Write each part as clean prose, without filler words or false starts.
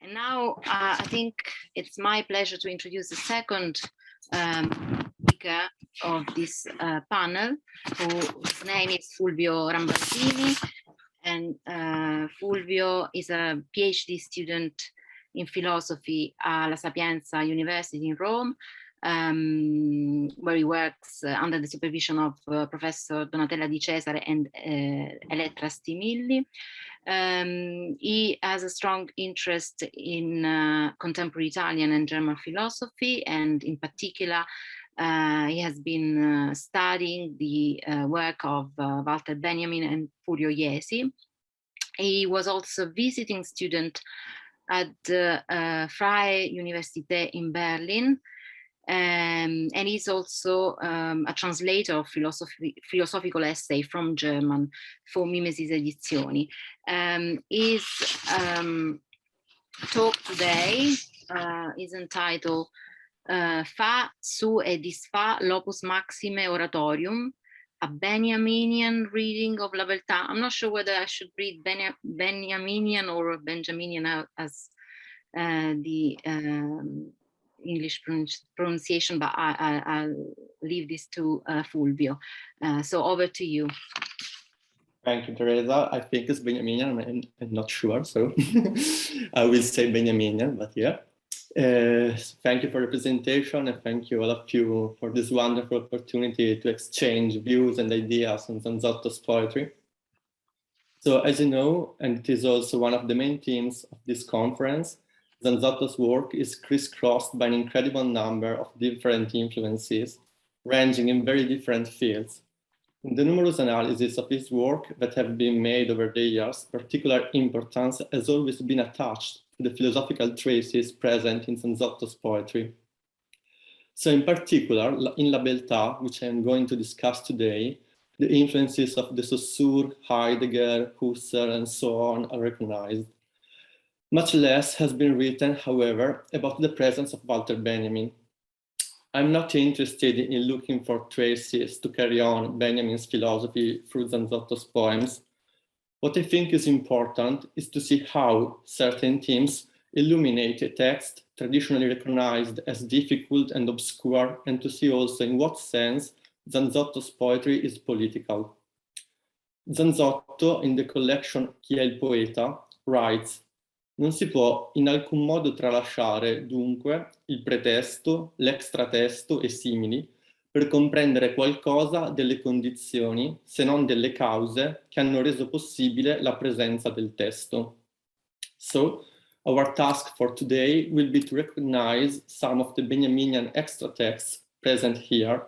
And now I think it's my pleasure to introduce the second speaker of this panel, whose name is Fulvio Rambaldini. And Fulvio is a PhD student in philosophy at La Sapienza University in Rome, where he works under the supervision of Professor Donatella Di Cesare and Elettra Stimilli. He has a strong interest in contemporary Italian and German philosophy, and in particular, he has been studying the work of Walter Benjamin and Furio Jesi. He was also a visiting student at the Freie Universität in Berlin, and he's also a translator of philosophical essay from German for Mimesis Edizioni. His talk today is entitled Fa, Su e Disfa, l'opus maxime oratorium, a Benjaminian reading of La Beltà. I'm not sure whether I should read Benjaminian or Benjaminian as the English pronunciation, but I'll leave this to Fulvio. So over to you. Thank you, Teresa. I think it's Benjaminian. I'm not sure, so I will say Benjaminian, but yeah. Thank you for the presentation, and thank you all of you for this wonderful opportunity to exchange views and ideas on Zanzotto's poetry. So as you know, and it is also one of the main themes of this conference, Zanzotto's work is crisscrossed by an incredible number of different influences, ranging in very different fields. In the numerous analyses of his work that have been made over the years, particular importance has always been attached to the philosophical traces present in Zanzotto's poetry. So in particular, in La Beltà, which I am going to discuss today, the influences of de Saussure, Heidegger, Husserl, and so on are recognized. Much less has been written, however, about the presence of Walter Benjamin. I'm not interested in looking for traces to carry on Benjamin's philosophy through Zanzotto's poems. What I think is important is to see how certain themes illuminate a text traditionally recognized as difficult and obscure, and to see also in what sense Zanzotto's poetry is political. Zanzotto, in the collection Chi è il poeta, writes: non si può in alcun modo tralasciare, dunque, il pretesto, l'extratesto e simili per comprendere qualcosa delle condizioni, se non delle cause, che hanno reso possibile la presenza del testo. So, our task for today will be to recognize some of the Benjaminian extra texts present here,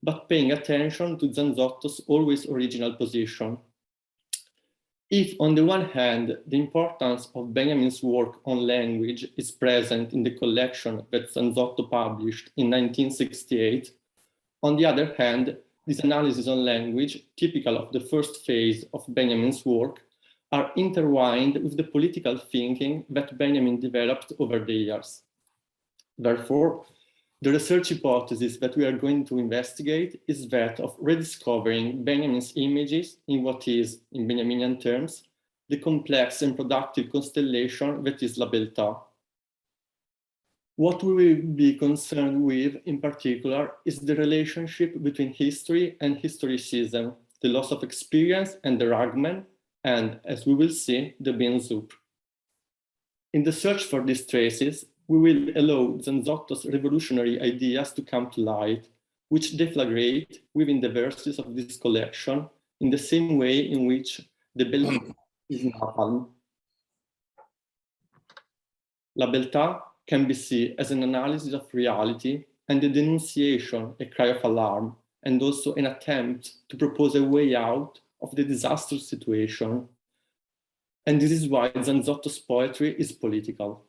but paying attention to Zanzotto's always original position. If, on the one hand, the importance of Benjamin's work on language is present in the collection that Zanzotto published in 1968, on the other hand, these analyses on language, typical of the first phase of Benjamin's work, are intertwined with the political thinking that Benjamin developed over the years. Therefore, the research hypothesis that we are going to investigate is that of rediscovering Benjamin's images in what is, in Benjaminian terms, the complex and productive constellation that is La Beltà. What we will be concerned with, in particular, is the relationship between history and historicism, the loss of experience and the ragman, and, as we will see, the Benzoup. In the search for these traces, we will allow Zanzotto's revolutionary ideas to come to light, which deflagrate within the verses of this collection in the same way in which the Beltà is napalm. La Beltà can be seen as an analysis of reality and a denunciation, a cry of alarm, and also an attempt to propose a way out of the disastrous situation. And this is why Zanzotto's poetry is political.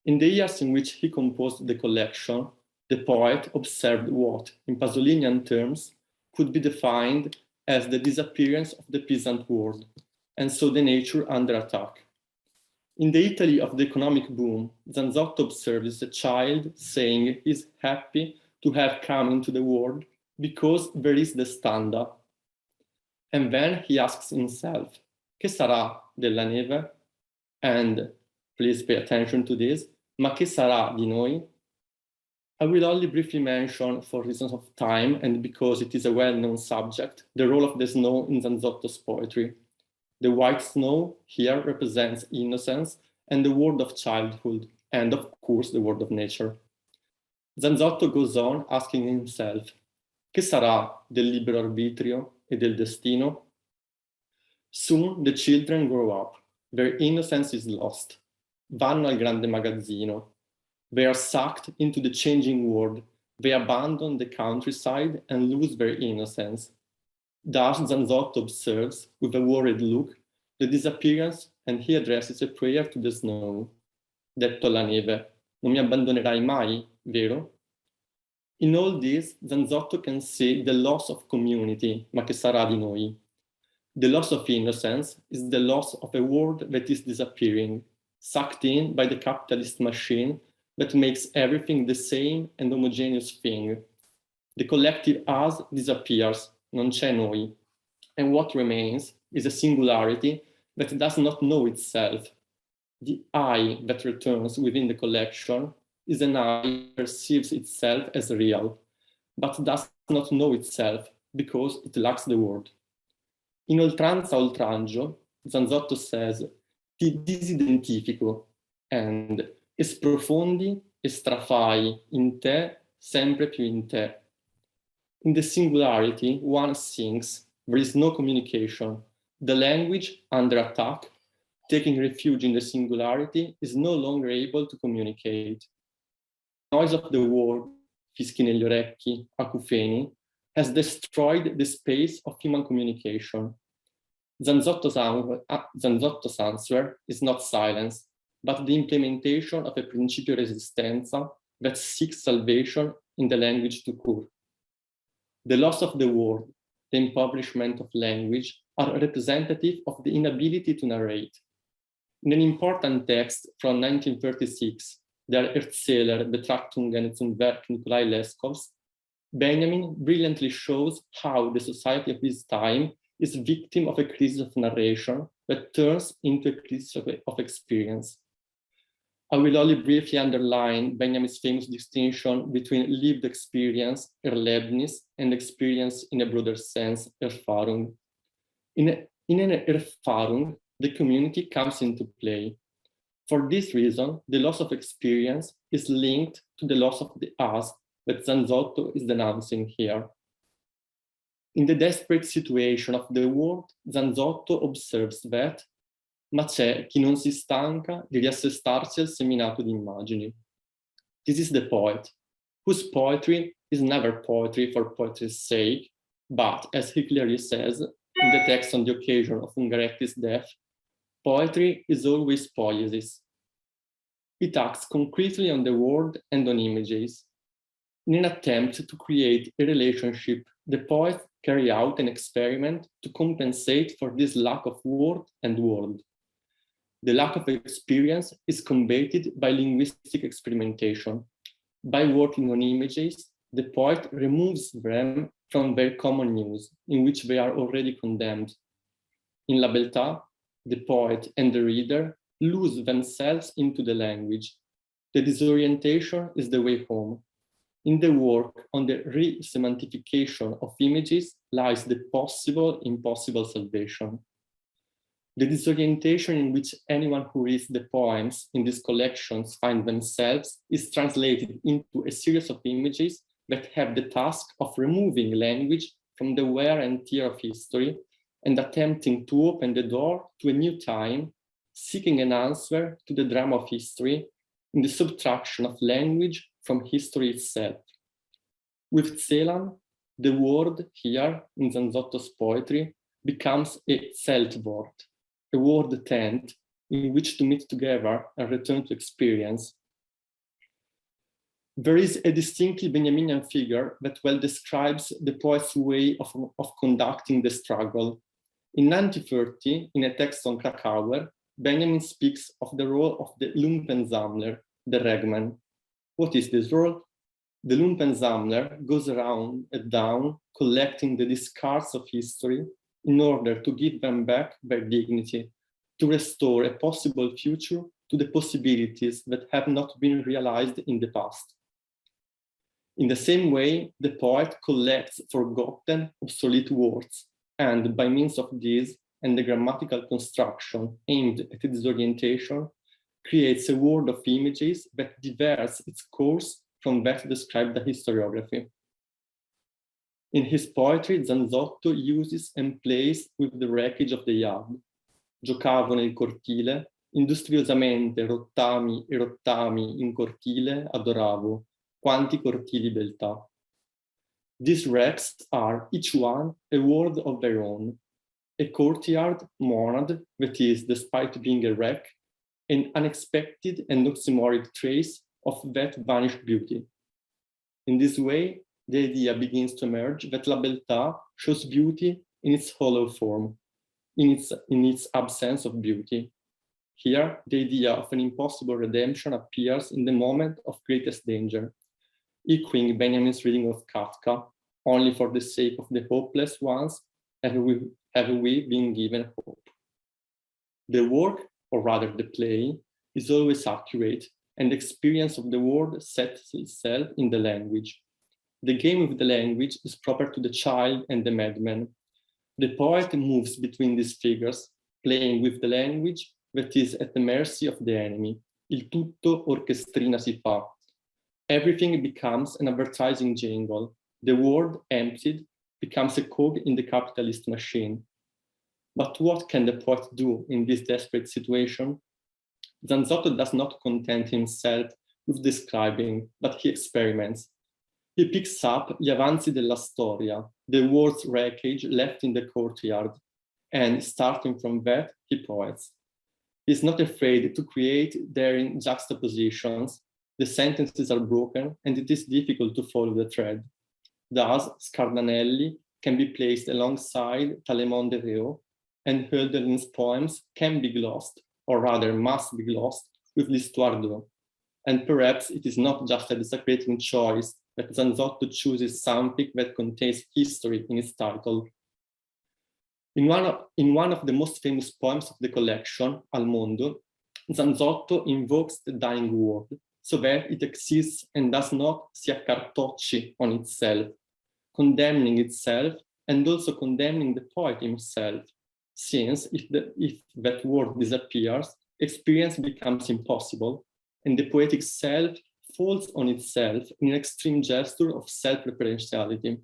In the years in which he composed the collection, the poet observed what, in Pasolinian terms, could be defined as the disappearance of the peasant world, and so the nature under attack. In the Italy of the economic boom, Zanzotto observes a child saying he's happy to have come into the world because there is the standa. And then he asks himself, che sarà della neve? And please pay attention to this, ma che sarà di noi? I will only briefly mention, for reasons of time and because it is a well-known subject, the role of the snow in Zanzotto's poetry. The white snow here represents innocence and the world of childhood, and of course the world of nature. Zanzotto goes on asking himself, che sarà del libero arbitrio e del destino? Soon the children grow up, their innocence is lost. Vanno al grande magazzino. They are sucked into the changing world. They abandon the countryside and lose their innocence. Thus Zanzotto observes, with a worried look, the disappearance, and he addresses a prayer to the snow. Detto alla neve, non mi abbandonerai mai, vero? In all this, Zanzotto can see the loss of community, ma che sarà di noi? The loss of innocence is the loss of a world that is disappearing, sucked in by the capitalist machine that makes everything the same and homogeneous thing. The collective us disappears, non c'è noi, and what remains is a singularity that does not know itself. The I that returns within the collection is an I that perceives itself as real, but does not know itself because it lacks the word. In Oltranza Oltraggio, Zanzotto says, ti disidentifico, and esprofondi e strafai in te, sempre più in te. In the singularity, one sings, there is no communication. The language, under attack, taking refuge in the singularity, is no longer able to communicate. The noise of the word, fischi negli orecchi, acufeni, has destroyed the space of human communication. Zanzotto's answer is not silence, but the implementation of a principio resistenza that seeks salvation in the language tout court. The loss of the word, the impoverishment of language, are representative of the inability to narrate. In an important text from 1936, Der Erzähler, Betrachtungen zum Werk Nikolai Leskovs, Benjamin brilliantly shows how the society of his time is victim of a crisis of narration that turns into a crisis of experience. I will only briefly underline Benjamin's famous distinction between lived experience, Erlebnis, and experience in a broader sense, Erfahrung. In an Erfahrung, the community comes into play. For this reason, the loss of experience is linked to the loss of the us that Zanzotto is denouncing here. In the desperate situation of the world, Zanzotto observes that ma c'è chi non si stanca di riassestarsi al seminato di immagini. This is the poet, whose poetry is never poetry for poetry's sake, but, as he clearly says in the text on the occasion of Ungaretti's death, poetry is always poiesis. It acts concretely on the world and on images. In an attempt to create a relationship, the poet carries out an experiment to compensate for this lack of word and world. The lack of experience is combated by linguistic experimentation. By working on images, the poet removes them from their common use, in which they are already condemned. In La Beltà, the poet and the reader lose themselves into the language. The disorientation is the way home. In the work on the re-semantification of images lies the possible, impossible salvation. The disorientation in which anyone who reads the poems in these collections find themselves is translated into a series of images that have the task of removing language from the wear and tear of history and attempting to open the door to a new time, seeking an answer to the drama of history in the subtraction of language from history itself. With Celan, the word here in Zanzotto's poetry becomes a Zeltwort, a word tent in which to meet together and return to experience. There is a distinctly Benjaminian figure that well describes the poet's way of conducting the struggle. In 1930, in a text on Krakauer, Benjamin speaks of the role of the Lumpensammler, the ragman. What is this role? The Lumpensammler goes around and down, collecting the discards of history in order to give them back their dignity, to restore a possible future to the possibilities that have not been realized in the past. In the same way, the poet collects forgotten, obsolete words, and by means of these and the grammatical construction aimed at its orientation, creates a world of images that diverges its course from that described the historiography. In his poetry, Zanzotto uses and plays with the wreckage of the yard. Giocavo nel cortile, industriosamente rottami e rottami in cortile, adoravo, quanti cortili Beltà. These wrecks are, each one, a world of their own. A courtyard mourned, that is, despite being a wreck, an unexpected and oxymoric trace of that vanished beauty. In this way, the idea begins to emerge that La Beltà shows beauty in its hollow form, in its absence of beauty. Here, the idea of an impossible redemption appears in the moment of greatest danger, echoing Benjamin's reading of Kafka, only for the sake of the hopeless ones have we been given hope. The work, or rather the play, is always accurate, and the experience of the world sets itself in the language. The game with the language is proper to the child and the madman. The poet moves between these figures, playing with the language that is at the mercy of the enemy. Il tutto orchestrina si fa. Everything becomes an advertising jingle. The word, emptied, becomes a cog in the capitalist machine. But what can the poet do in this desperate situation? Zanzotto does not content himself with describing, but he experiments. He picks up gli avanzi della storia, the world's wreckage left in the courtyard, and starting from that, he poets. He is not afraid to create therein juxtapositions. The sentences are broken, and it is difficult to follow the thread. Thus, Scardanelli can be placed alongside Talemon de Reo, and Hölderlin's poems can be glossed, or rather must be glossed, with l'histoire d'eux. And perhaps it is not just a desecrating choice that Zanzotto chooses something that contains history in its title. In one of the most famous poems of the collection, Al Mondo, Zanzotto invokes the dying world, so that it exists and does not si accartocci on itself, condemning itself and also condemning the poet himself, since if that word disappears, experience becomes impossible, and the poetic self falls on itself in an extreme gesture of self-referentiality.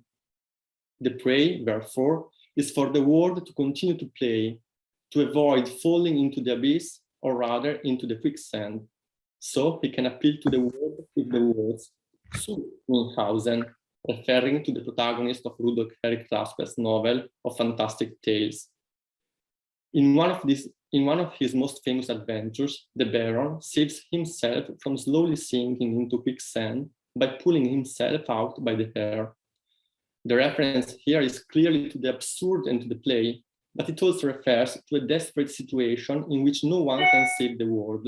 The prey, therefore, is for the world to continue to play, to avoid falling into the abyss, or rather into the quicksand. So he can appeal to the world with the words, zu Münchhausen, referring to the protagonist of Rudolf Erich Raspe's novel of fantastic tales. In one of his most famous adventures, the Baron saves himself from slowly sinking into quicksand by pulling himself out by the hair. The reference here is clearly to the absurd and to the play, but it also refers to a desperate situation in which no one can save the world.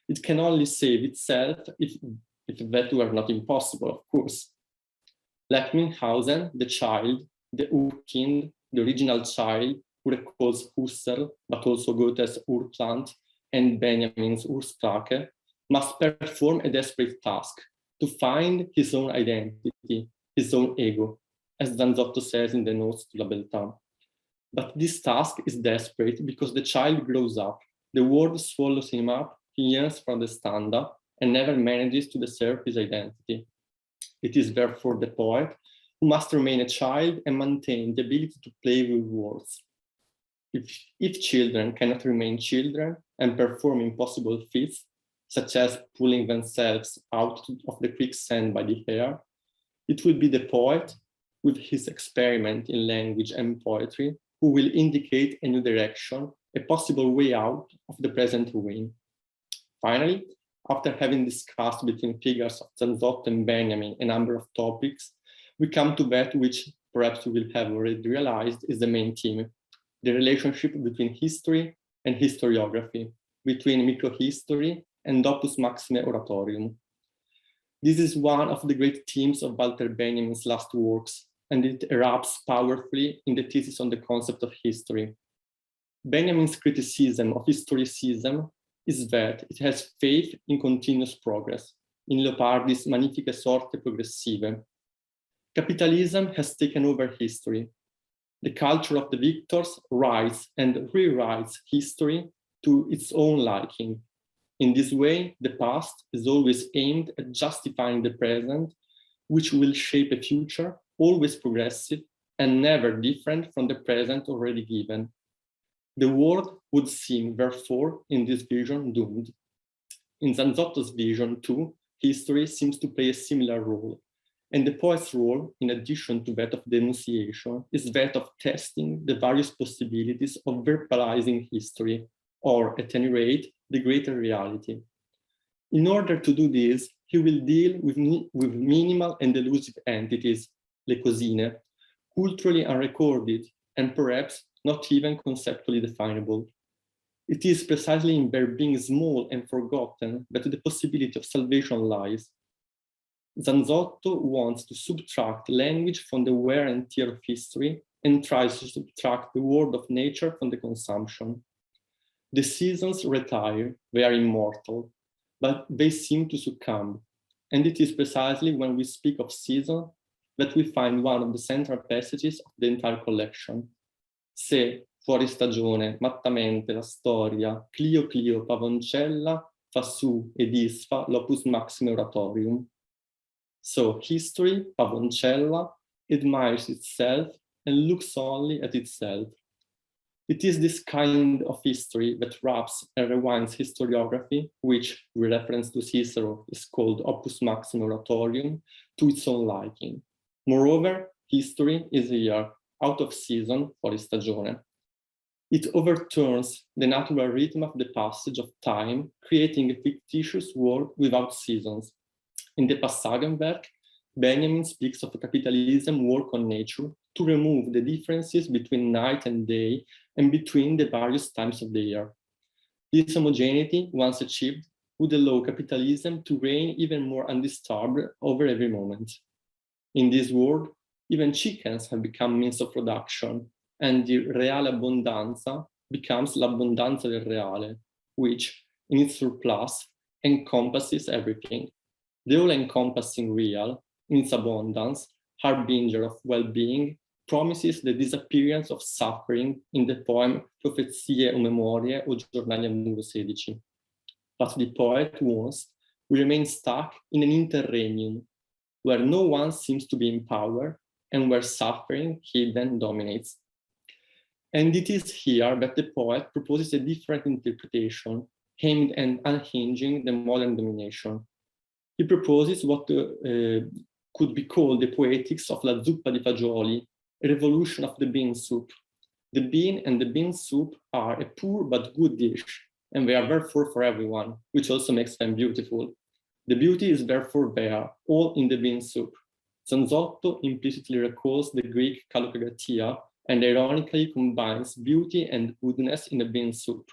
It can only save itself if that were not impossible, of course. Like Münchhausen, the child, the Urkind, the original child, who recalls Husserl, but also Goethe's Urkland and Benjamin's Ursprache, must perform a desperate task to find his own identity, his own ego, as Zanzotto says in the notes to La Beltà. But this task is desperate because the child grows up, the world swallows him up, he yearns for the stand-up and never manages to deserve his identity. It is therefore the poet who must remain a child and maintain the ability to play with words. If children cannot remain children and perform impossible feats, such as pulling themselves out of the quicksand by the hair, it will be the poet, with his experiment in language and poetry, who will indicate a new direction, a possible way out of the present ruin. Finally, after having discussed between figures of Zanzotto and Benjamin a number of topics, we come to that which perhaps we will have already realized is the main theme, the relationship between history and historiography, between microhistory and opus maxime oratorium. This is one of the great themes of Walter Benjamin's last works, and it erupts powerfully in the thesis on the concept of history. Benjamin's criticism of historicism is that it has faith in continuous progress, in Leopardi's magnifiche sorte progressive. Capitalism has taken over history. The culture of the victors writes and rewrites history to its own liking. In this way, the past is always aimed at justifying the present, which will shape a future always progressive and never different from the present already given. The world would seem, therefore, in this vision doomed. In Zanzotto's vision, too, history seems to play a similar role. And the poet's role, in addition to that of denunciation, is that of testing the various possibilities of verbalizing history, or at any rate, the greater reality. In order to do this, he will deal with minimal and elusive entities, le cosine, culturally unrecorded and perhaps not even conceptually definable. It is precisely in their being small and forgotten that the possibility of salvation lies. Zanzotto wants to subtract language from the wear and tear of history and tries to subtract the world of nature from the consumption. The seasons retire, they are immortal, but they seem to succumb. And it is precisely when we speak of season that we find one of the central passages of the entire collection. Se, fuori stagione, mattamente la storia, Clio Clio pavoncella, fa su e disfa l'opus maxime oratorium. So history, pavoncella, admires itself and looks only at itself. It is this kind of history that wraps and rewinds historiography, which, with reference to Cicero, is called opus maxime oratorium, to its own liking. Moreover, history is here, out of season, fuori stagione. It overturns the natural rhythm of the passage of time, creating a fictitious world without seasons. In the Passagenwerk, Benjamin speaks of a capitalism work on nature to remove the differences between night and day and between the various times of the year. This homogeneity, once achieved, would allow capitalism to reign even more undisturbed over every moment. In this world, even chickens have become means of production, and the reale abbondanza becomes l'abbondanza del reale, which, in its surplus, encompasses everything. The all-encompassing real, in its abundance, harbinger of well-being, promises the disappearance of suffering in the poem Profezie o Memorie o Giornali al numero 16. But the poet warns we remain stuck in an interregnum, where no one seems to be in power and where suffering hidden dominates. And it is here that the poet proposes a different interpretation aimed at unhinging the modern domination. He proposes what could be called the poetics of la zuppa di fagioli, a revolution of the bean soup. The bean and the bean soup are a poor but good dish, and they are therefore for everyone, which also makes them beautiful. The beauty is therefore there, all in the bean soup. Zanzotto implicitly recalls the Greek kalokagatia and ironically combines beauty and goodness in a bean soup.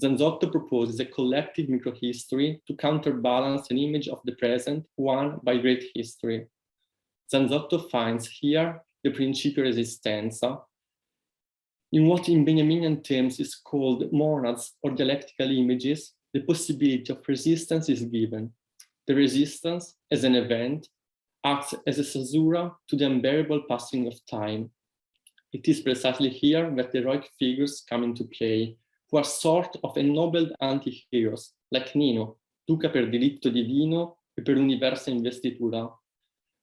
Zanzotto proposes a collective microhistory to counterbalance an image of the present won by great history. Zanzotto finds here the principio resistenza, in what in Benjaminian terms is called monads or dialectical images. The possibility of resistance is given. The resistance, as an event, acts as a caesura to the unbearable passing of time. It is precisely here that the heroic figures come into play, who are sort of ennobled anti-heroes, like Nino, duca per diritto divino e per universa investitura.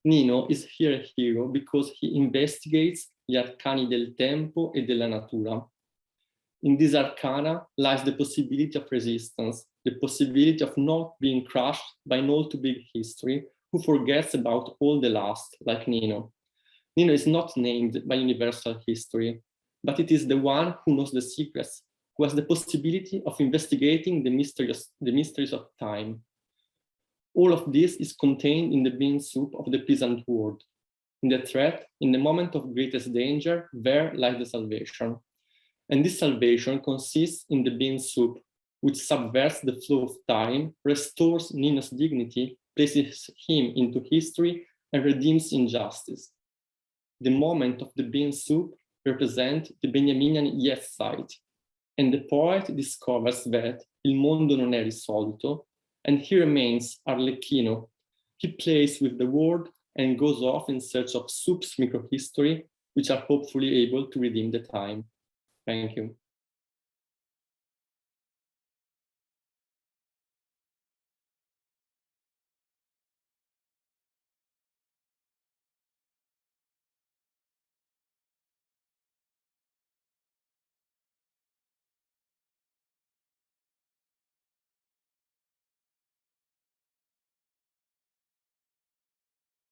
Nino is here a hero because he investigates gli arcani del tempo e della natura. In this arcana lies the possibility of resistance, the possibility of not being crushed by an all too big history who forgets about all the last, like Nino. Nino is not named by universal history, but it is the one who knows the secrets, who has the possibility of investigating the mysteries of time. All of this is contained in the bean soup of the peasant world. In the threat, in the moment of greatest danger, there lies the salvation. And this salvation consists in the bean soup, which subverts the flow of time, restores Nino's dignity, places him into history, and redeems injustice. The moment of the bean soup represents the Benjaminian yes side. and the poet discovers that il mondo non è risolto, and he remains Arlecchino. He plays with the word and goes off in search of Soup's microhistory, which are hopefully able to redeem the time. Thank you.